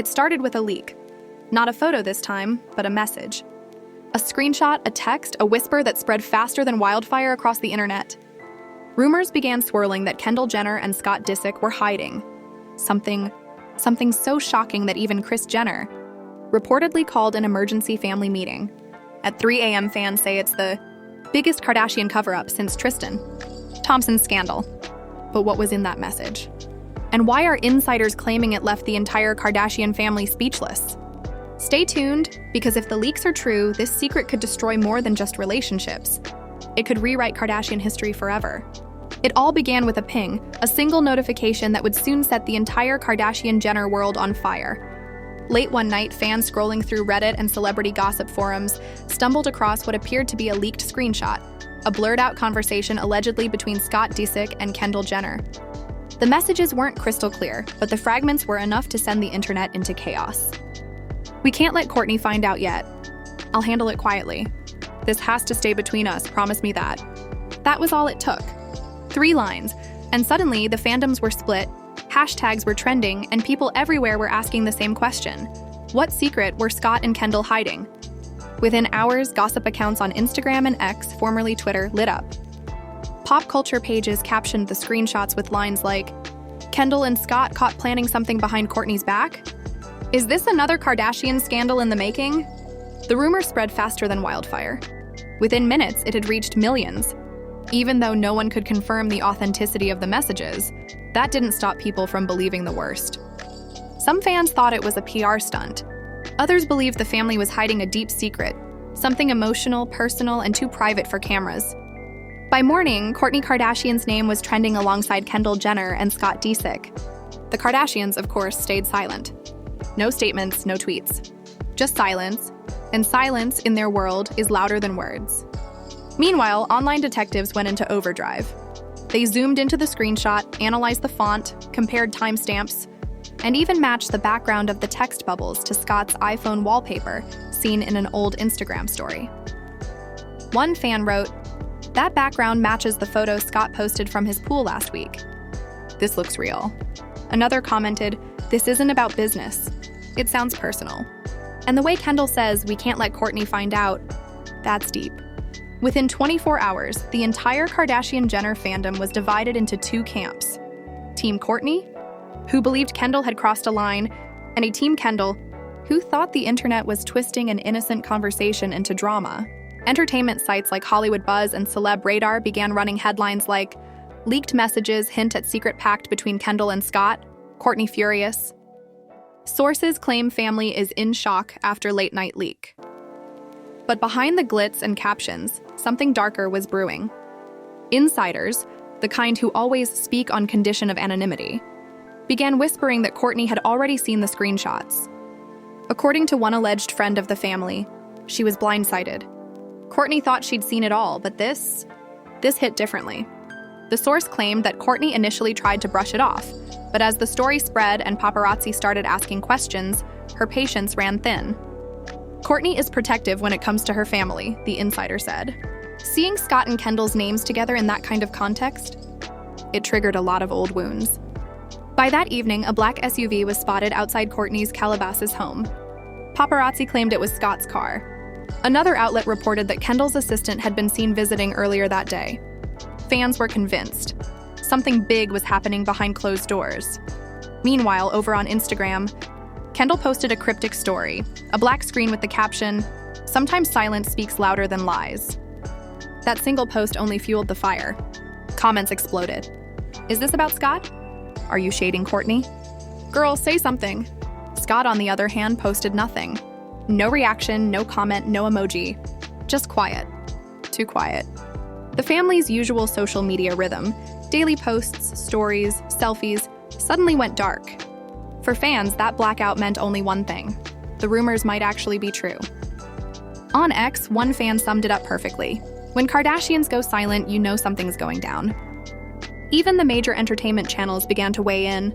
It started with a leak. Not a photo this time, but a message. A screenshot, a text, a whisper that spread faster than wildfire across the internet. Rumors began swirling that Kendall Jenner and Scott Disick were hiding. Something so shocking that even Kris Jenner reportedly called an emergency family meeting. At 3 a.m., fans say it's the biggest Kardashian cover-up since Tristan Thompson's scandal. But what was in that message? And why are insiders claiming it left the entire Kardashian family speechless? Stay tuned, because if the leaks are true, this secret could destroy more than just relationships. It could rewrite Kardashian history forever. It all began with a ping, a single notification that would soon set the entire Kardashian-Jenner world on fire. Late one night, fans scrolling through Reddit and celebrity gossip forums stumbled across what appeared to be a leaked screenshot, a blurred-out conversation allegedly between Scott Disick and Kendall Jenner. The messages weren't crystal clear, but the fragments were enough to send the internet into chaos. "We can't let Kourtney find out yet. I'll handle it quietly. This has to stay between us, promise me that." That was all it took. 3 lines, and suddenly the fandoms were split, hashtags were trending, and people everywhere were asking the same question. What secret were Scott and Kendall hiding? Within hours, gossip accounts on Instagram and X, formerly Twitter, lit up. Pop culture pages captioned the screenshots with lines like, "Kendall and Scott caught planning something behind Kourtney's back? Is this another Kardashian scandal in the making?" The rumor spread faster than wildfire. Within minutes, it had reached millions. Even though no one could confirm the authenticity of the messages, that didn't stop people from believing the worst. Some fans thought it was a PR stunt. Others believed the family was hiding a deep secret, something emotional, personal, and too private for cameras. By morning, Kourtney Kardashian's name was trending alongside Kendall Jenner and Scott Disick. The Kardashians, of course, stayed silent. No statements, no tweets. Just silence, and silence in their world is louder than words. Meanwhile, online detectives went into overdrive. They zoomed into the screenshot, analyzed the font, compared timestamps, and even matched the background of the text bubbles to Scott's iPhone wallpaper seen in an old Instagram story. One fan wrote, "That background matches the photo Scott posted from his pool last week. This looks real." Another commented, "This isn't about business. It sounds personal." And the way Kendall says, "We can't let Kourtney find out," that's deep. Within 24 hours, the entire Kardashian-Jenner fandom was divided into 2 camps. Team Kourtney, who believed Kendall had crossed a line, and a Team Kendall, who thought the internet was twisting an innocent conversation into drama. Entertainment sites like Hollywood Buzz and Celeb Radar began running headlines like, "Leaked messages hint at secret pact between Kendall and Scott, Kourtney furious." Sources claim family is in shock after late-night leak. But behind the glitz and captions, something darker was brewing. Insiders, the kind who always speak on condition of anonymity, began whispering that Kourtney had already seen the screenshots. According to one alleged friend of the family, she was blindsided. Kourtney thought she'd seen it all, but this hit differently. The source claimed that Kourtney initially tried to brush it off, but as the story spread and paparazzi started asking questions, her patience ran thin. Kourtney is protective when it comes to her family, the insider said. Seeing Scott and Kendall's names together in that kind of context, it triggered a lot of old wounds. By that evening, a black SUV was spotted outside Kourtney's Calabasas home. Paparazzi claimed it was Scott's car. Another outlet reported that Kendall's assistant had been seen visiting earlier that day. Fans were convinced. Something big was happening behind closed doors. Meanwhile, over on Instagram, Kendall posted a cryptic story, a black screen with the caption, "Sometimes silence speaks louder than lies." That single post only fueled the fire. Comments exploded. "Is this about Scott? Are you shading Kourtney? Girl, say something." Scott, on the other hand, posted nothing. No reaction, no comment, no emoji. Just quiet. Too quiet. The family's usual social media rhythm, daily posts, stories, selfies, suddenly went dark. For fans, that blackout meant only one thing. The rumors might actually be true. On X, one fan summed it up perfectly. When Kardashians go silent, you know something's going down. Even the major entertainment channels began to weigh in.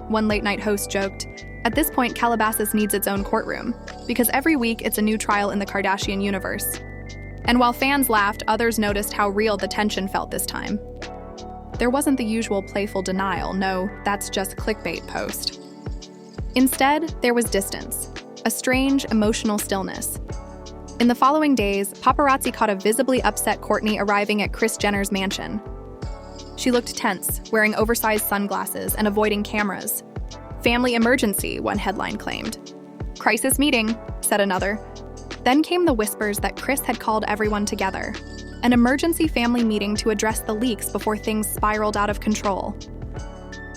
One late-night host joked, "At this point, Calabasas needs its own courtroom, because every week it's a new trial in the Kardashian universe." And while fans laughed, others noticed how real the tension felt this time. There wasn't the usual playful denial, no, that's just clickbait post. Instead, there was distance, a strange, emotional stillness. In the following days, paparazzi caught a visibly upset Kourtney arriving at Kris Jenner's mansion. She looked tense, wearing oversized sunglasses and avoiding cameras. "Family emergency," one headline claimed. "Crisis meeting," said another. Then came the whispers that Kris had called everyone together. An emergency family meeting to address the leaks before things spiraled out of control.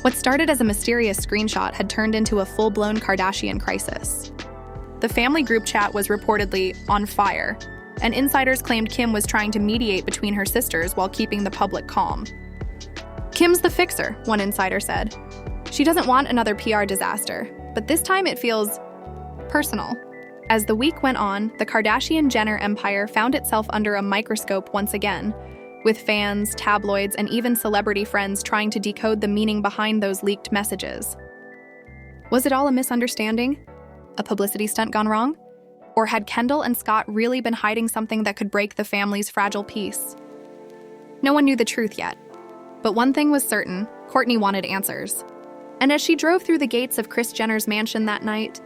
What started as a mysterious screenshot had turned into a full-blown Kardashian crisis. The family group chat was reportedly on fire, and insiders claimed Kim was trying to mediate between her sisters while keeping the public calm. "Kim's the fixer," one insider said. "She doesn't want another PR disaster, but this time it feels personal." As the week went on, the Kardashian-Jenner empire found itself under a microscope once again, with fans, tabloids, and even celebrity friends trying to decode the meaning behind those leaked messages. Was it all a misunderstanding? A publicity stunt gone wrong? Or had Kendall and Scott really been hiding something that could break the family's fragile peace? No one knew the truth yet. But one thing was certain, Kourtney wanted answers. And as she drove through the gates of Kris Jenner's mansion that night,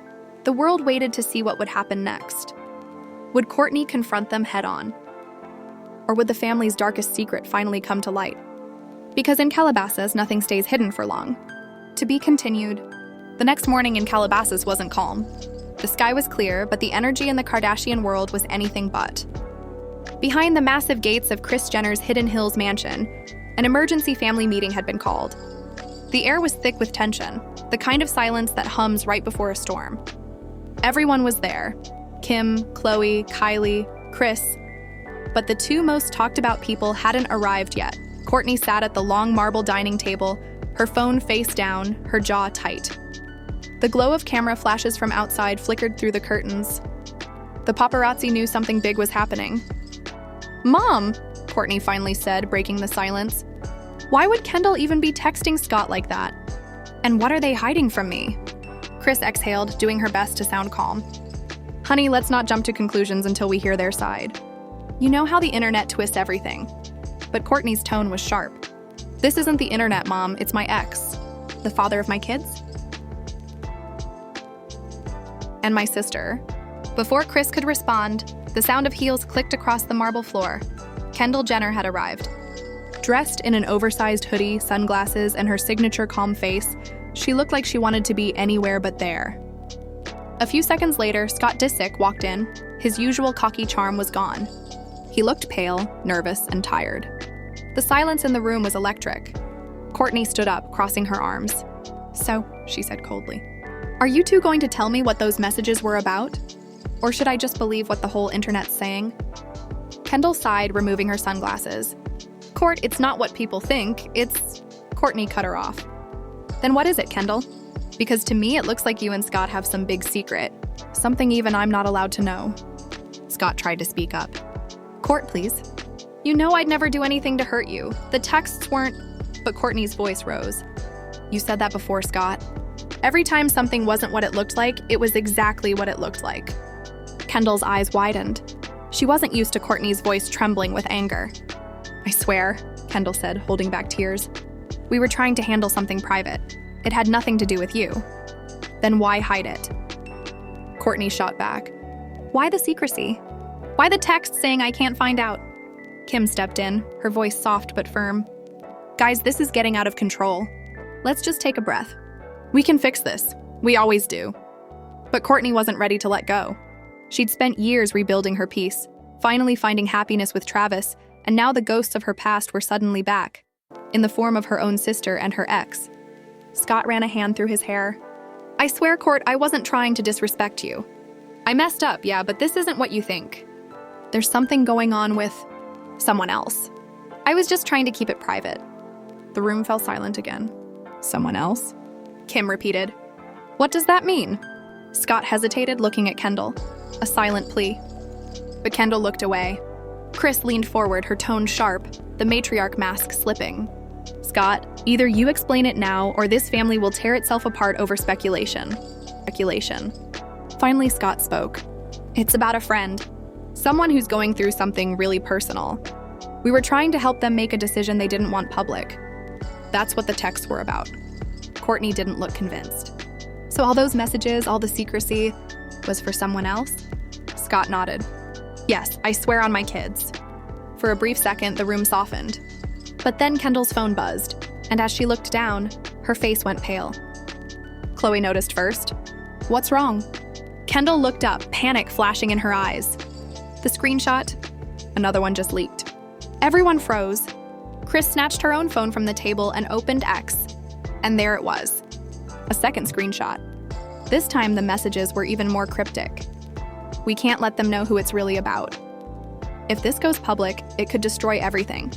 the world waited to see what would happen next. Would Kourtney confront them head-on? Or would the family's darkest secret finally come to light? Because in Calabasas, nothing stays hidden for long. To be continued. The next morning in Calabasas wasn't calm. The sky was clear, but the energy in the Kardashian world was anything but. Behind the massive gates of Kris Jenner's Hidden Hills mansion, an emergency family meeting had been called. The air was thick with tension, the kind of silence that hums right before a storm. Everyone was there. Kim, Khloe, Kylie, Kris. But the two most talked about people hadn't arrived yet. Kourtney sat at the long marble dining table, her phone face down, her jaw tight. The glow of camera flashes from outside flickered through the curtains. The paparazzi knew something big was happening. "Mom," Kourtney finally said, breaking the silence. "Why would Kendall even be texting Scott like that? And what are they hiding from me?" Kris exhaled, doing her best to sound calm. "Honey, let's not jump to conclusions until we hear their side. You know how the internet twists everything." But Kourtney's tone was sharp. "This isn't the internet, Mom, it's my ex. The father of my kids. And my sister." Before Kris could respond, the sound of heels clicked across the marble floor. Kendall Jenner had arrived. Dressed in an oversized hoodie, sunglasses, and her signature calm face, she looked like she wanted to be anywhere but there. A few seconds later, Scott Disick walked in. His usual cocky charm was gone. He looked pale, nervous, and tired. The silence in the room was electric. Kourtney stood up, crossing her arms. "So," she said coldly, "are you two going to tell me what those messages were about? Or should I just believe what the whole internet's saying?" Kendall sighed, removing her sunglasses. "Court, it's not what people think, it's..." Kourtney cut her off. "Then what is it, Kendall? Because to me it looks like you and Scott have some big secret. Something even I'm not allowed to know." Scott tried to speak up. "Court, please. You know I'd never do anything to hurt you. The texts weren't..." But Kourtney's voice rose. "You said that before, Scott. Every time something wasn't what it looked like, it was exactly what it looked like." Kendall's eyes widened. She wasn't used to Kourtney's voice trembling with anger. "I swear," Kendall said, holding back tears. "We were trying to handle something private. It had nothing to do with you." "Then why hide it?" Kourtney shot back. "Why the secrecy? Why the text saying I can't find out?" Kim stepped in, her voice soft but firm. "Guys, this is getting out of control. Let's just take a breath. We can fix this. We always do." But Kourtney wasn't ready to let go. She'd spent years rebuilding her peace, finally finding happiness with Travis, and now the ghosts of her past were suddenly back, in the form of her own sister and her ex. Scott ran a hand through his hair. "I swear, Court, I wasn't trying to disrespect you. I messed up, yeah, but this isn't what you think. There's something going on with someone else. I was just trying to keep it private." The room fell silent again. "Someone else?" Kim repeated. "What does that mean?" Scott hesitated, looking at Kendall, a silent plea. But Kendall looked away. Kris leaned forward, her tone sharp, the matriarch mask slipping. "Scott, either you explain it now, or this family will tear itself apart over speculation." Finally, Scott spoke. "It's about a friend. Someone who's going through something really personal. We were trying to help them make a decision they didn't want public. That's what the texts were about." Kourtney didn't look convinced. So all those messages, all the secrecy, was for someone else? Scott nodded. Yes, I swear on my kids. For a brief second, the room softened. But then Kendall's phone buzzed, and as she looked down, her face went pale. Chloe noticed first. What's wrong? Kendall looked up, panic flashing in her eyes. The screenshot? Another one just leaked. Everyone froze. Chris snatched her own phone from the table and opened X. And there it was. A second screenshot. This time the messages were even more cryptic. We can't let them know who it's really about. If this goes public, it could destroy everything.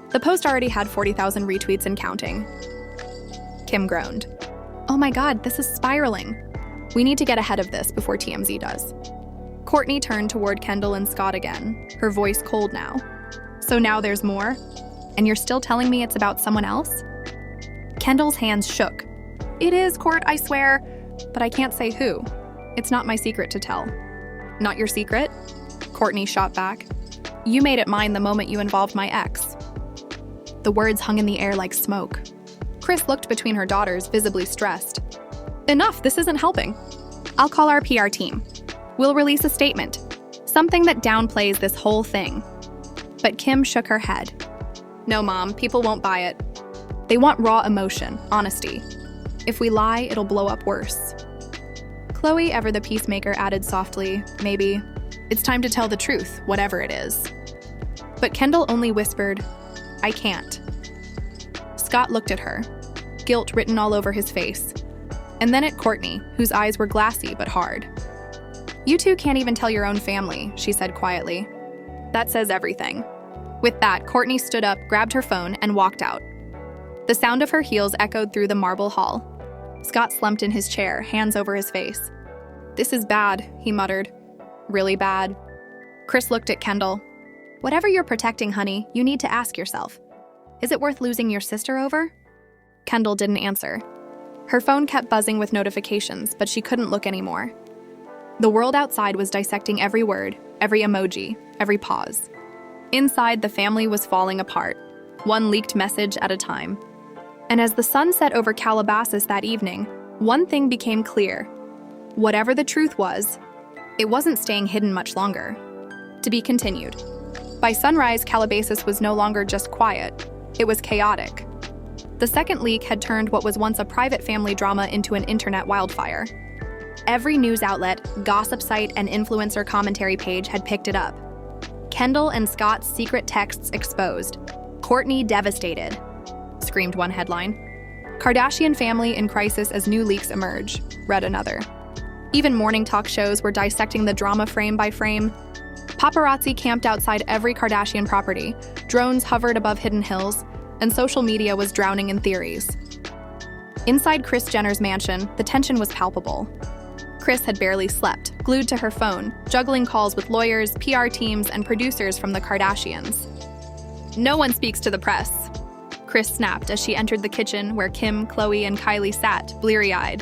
The post already had 40,000 retweets and counting. Kim groaned. Oh my God, this is spiraling. We need to get ahead of this before TMZ does. Courtney turned toward Kendall and Scott again, her voice cold now. So now there's more? And you're still telling me it's about someone else? Kendall's hands shook. It is, Court, I swear, but I can't say who. It's not my secret to tell. Not your secret? Courtney shot back. You made it mine the moment you involved my ex. The words hung in the air like smoke. Chris looked between her daughters, visibly stressed. Enough, this isn't helping. I'll call our PR team. We'll release a statement, something that downplays this whole thing. But Kim shook her head. No, Mom, people won't buy it. They want raw emotion, honesty. If we lie, it'll blow up worse. Chloe, ever the peacemaker, added softly, maybe, it's time to tell the truth, whatever it is. But Kendall only whispered, I can't. Scott looked at her, guilt written all over his face, and then at Courtney, whose eyes were glassy but hard. You two can't even tell your own family, she said quietly. That says everything. With that, Courtney stood up, grabbed her phone, and walked out. The sound of her heels echoed through the marble hall. Scott slumped in his chair, hands over his face. This is bad, he muttered. Really bad. Chris looked at Kendall. Whatever you're protecting, honey, you need to ask yourself. Is it worth losing your sister over? Kendall didn't answer. Her phone kept buzzing with notifications, but she couldn't look anymore. The world outside was dissecting every word, every emoji, every pause. Inside, the family was falling apart, one leaked message at a time. And as the sun set over Calabasas that evening, one thing became clear. Whatever the truth was, it wasn't staying hidden much longer. To be continued. By sunrise, Calabasas was no longer just quiet. It was chaotic. The second leak had turned what was once a private family drama into an internet wildfire. Every news outlet, gossip site, and influencer commentary page had picked it up. Kendall and Scott's secret texts exposed. Courtney devastated, screamed one headline. Kardashian family in crisis as new leaks emerge, read another. Even morning talk shows were dissecting the drama frame by frame. Paparazzi camped outside every Kardashian property, drones hovered above hidden hills, and social media was drowning in theories. Inside Kris Jenner's mansion, the tension was palpable. Kris had barely slept, glued to her phone, juggling calls with lawyers, PR teams, and producers from the Kardashians. No one speaks to the press, Kris snapped as she entered the kitchen where Kim, Chloe, and Kylie sat, bleary-eyed.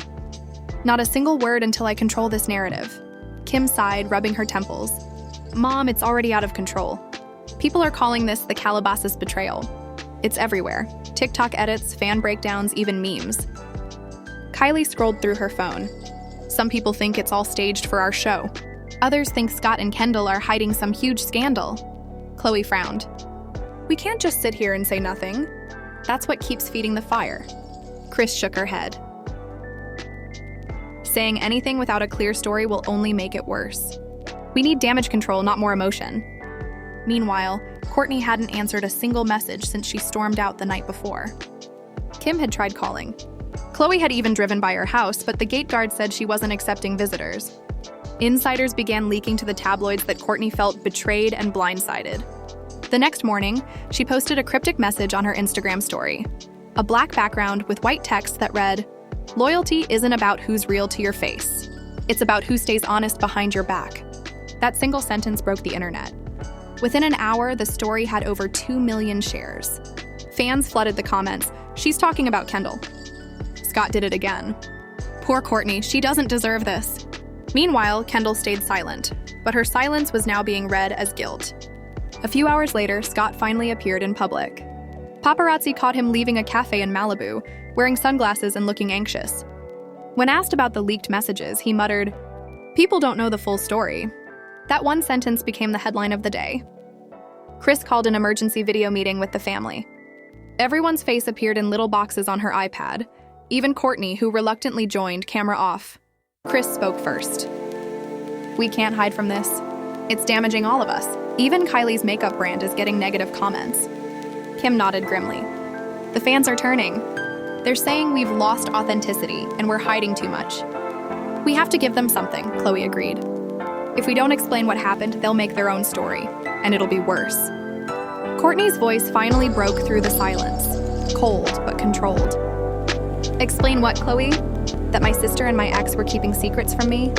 Not a single word until I control this narrative. Kim sighed, rubbing her temples. Mom, it's already out of control. People are calling this the Calabasas betrayal. It's everywhere. TikTok edits, fan breakdowns, even memes. Kylie scrolled through her phone. Some people think it's all staged for our show. Others think Scott and Kendall are hiding some huge scandal. Chloe frowned. We can't just sit here and say nothing. That's what keeps feeding the fire. Kris shook her head. Saying anything without a clear story will only make it worse. We need damage control, not more emotion. Meanwhile, Courtney hadn't answered a single message since she stormed out the night before. Kim had tried calling. Chloe had even driven by her house, but the gate guard said she wasn't accepting visitors. Insiders began leaking to the tabloids that Courtney felt betrayed and blindsided. The next morning, she posted a cryptic message on her Instagram story. A black background with white text that read, "Loyalty isn't about who's real to your face. It's about who stays honest behind your back." That single sentence broke the internet. Within an hour, the story had over 2 million shares. Fans flooded the comments. She's talking about Kendall. Scott did it again. Poor Courtney, she doesn't deserve this. Meanwhile, Kendall stayed silent, but her silence was now being read as guilt. A few hours later, Scott finally appeared in public. Paparazzi caught him leaving a cafe in Malibu, wearing sunglasses and looking anxious. When asked about the leaked messages, he muttered, "People don't know the full story." That one sentence became the headline of the day. Kris called an emergency video meeting with the family. Everyone's face appeared in little boxes on her iPad, even Kourtney, who reluctantly joined, camera off. Kris spoke first. "We can't hide from this. It's damaging all of us. Even Kylie's makeup brand is getting negative comments." Kim nodded grimly. "The fans are turning. They're saying we've lost authenticity and we're hiding too much." "We have to give them something," Khloe agreed. "If we don't explain what happened, they'll make their own story, and it'll be worse." Kourtney's voice finally broke through the silence, cold but controlled. "Explain what, Khloe? That my sister and my ex were keeping secrets from me?"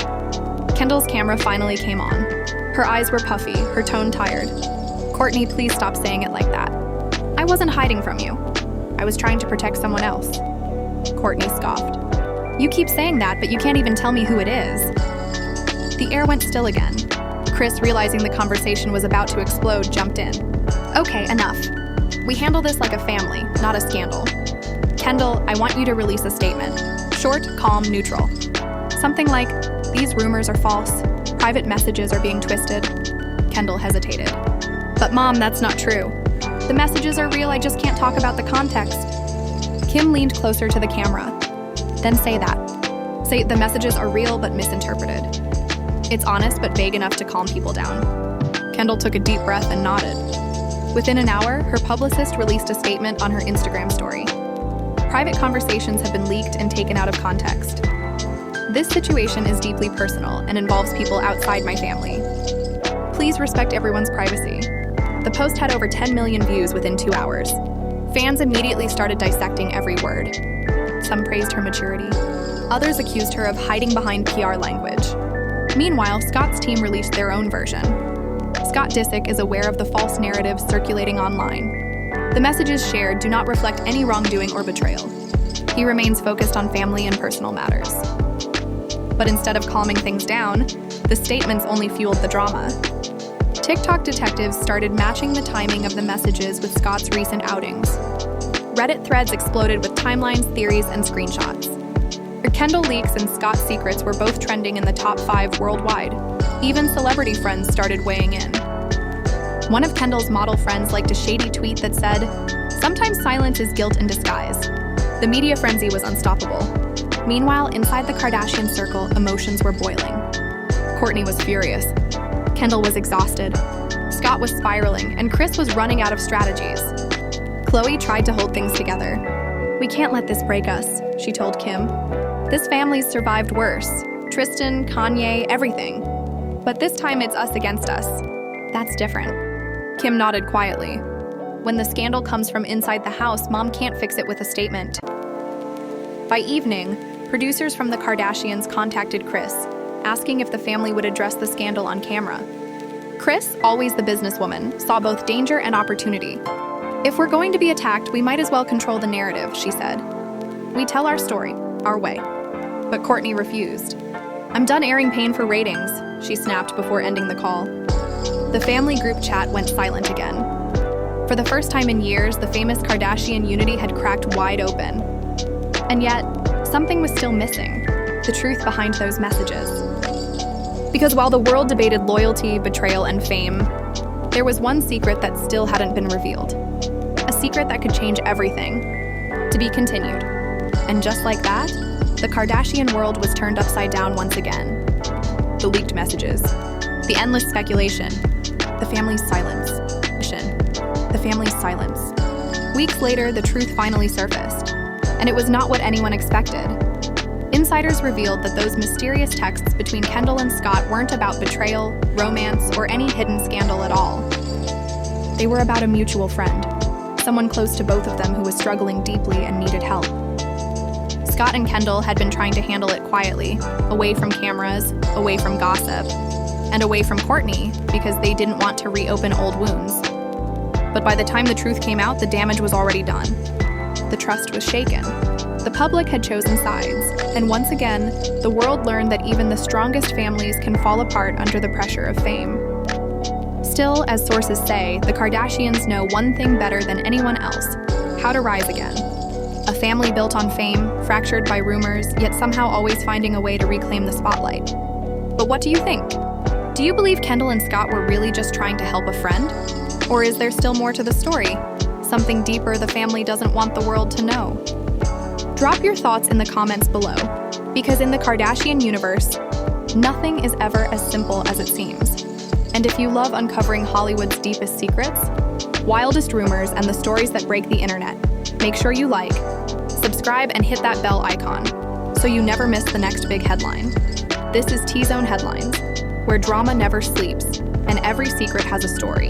Kendall's camera finally came on. Her eyes were puffy, her tone tired. "Kourtney, please stop saying it like that. I wasn't hiding from you. I was trying to protect someone else." Kourtney scoffed. "You keep saying that, but you can't even tell me who it is." The air went still again. Kris, realizing the conversation was about to explode, jumped in. "Okay, enough. We handle this like a family, not a scandal. Kendall, I want you to release a statement. Short, calm, neutral. Something like, 'These rumors are false. Private messages are being twisted.'" Kendall hesitated. "But Mom, that's not true. The messages are real, I just can't talk about the context." Kim leaned closer to the camera. "Then say that. Say the messages are real but misinterpreted. It's honest but vague enough to calm people down." Kendall took a deep breath and nodded. Within an hour, her publicist released a statement on her Instagram story. "Private conversations have been leaked and taken out of context. This situation is deeply personal and involves people outside my family. Please respect everyone's privacy." The post had over 10 million views within 2 hours. Fans immediately started dissecting every word. Some praised her maturity. Others accused her of hiding behind PR language. Meanwhile, Scott's team released their own version. Scott Disick is aware of the false narratives circulating online. The messages shared do not reflect any wrongdoing or betrayal. He remains focused on family and personal matters. But instead of calming things down, the statements only fueled the drama. TikTok detectives started matching the timing of the messages with Scott's recent outings. Reddit threads exploded with timelines, theories, and screenshots. Kendall leaks and Scott's secrets were both trending in the top 5 worldwide. Even celebrity friends started weighing in. One of Kendall's model friends liked a shady tweet that said, "Sometimes silence is guilt in disguise." The media frenzy was unstoppable. Meanwhile, inside the Kardashian circle, emotions were boiling. Kourtney was furious. Kendall was exhausted. Scott was spiraling, and Kris was running out of strategies. Khloe tried to hold things together. "We can't let this break us," she told Kim. "This family's survived worse. Tristan, Kanye, everything. But this time it's us against us. That's different." Kim nodded quietly. "When the scandal comes from inside the house, Mom can't fix it with a statement." By evening, producers from the Kardashians contacted Kris, asking if the family would address the scandal on camera. Kris, always the businesswoman, saw both danger and opportunity. "If we're going to be attacked, we might as well control the narrative," she said. "We tell our story, our way." But Kourtney refused. "I'm done airing pain for ratings," she snapped before ending the call. The family group chat went silent again. For the first time in years, the famous Kardashian unity had cracked wide open. And yet, something was still missing, the truth behind those messages. Because while the world debated loyalty, betrayal, and fame, there was one secret that still hadn't been revealed. A secret that could change everything. To be continued. And just like that, the Kardashian world was turned upside down once again. The leaked messages, the endless speculation, the family's silence. The family's silence. Weeks later, the truth finally surfaced, and it was not what anyone expected. Insiders revealed that those mysterious texts between Kendall and Scott weren't about betrayal, romance, or any hidden scandal at all. They were about a mutual friend, someone close to both of them who was struggling deeply and needed help. Scott and Kendall had been trying to handle it quietly, away from cameras, away from gossip, and away from Kourtney because they didn't want to reopen old wounds. But by the time the truth came out, the damage was already done. The trust was shaken. The public had chosen sides, and once again, the world learned that even the strongest families can fall apart under the pressure of fame. Still, as sources say, the Kardashians know one thing better than anyone else: how to rise again. A family built on fame, fractured by rumors, yet somehow always finding a way to reclaim the spotlight. But what do you think? Do you believe Kendall and Scott were really just trying to help a friend? Or is there still more to the story? Something deeper the family doesn't want the world to know? Drop your thoughts in the comments below, because in the Kardashian universe, nothing is ever as simple as it seems. And if you love uncovering Hollywood's deepest secrets, wildest rumors, and the stories that break the internet, make sure you like, subscribe, and hit that bell icon so you never miss the next big headline. This is T-Zone Headlines, where drama never sleeps and every secret has a story.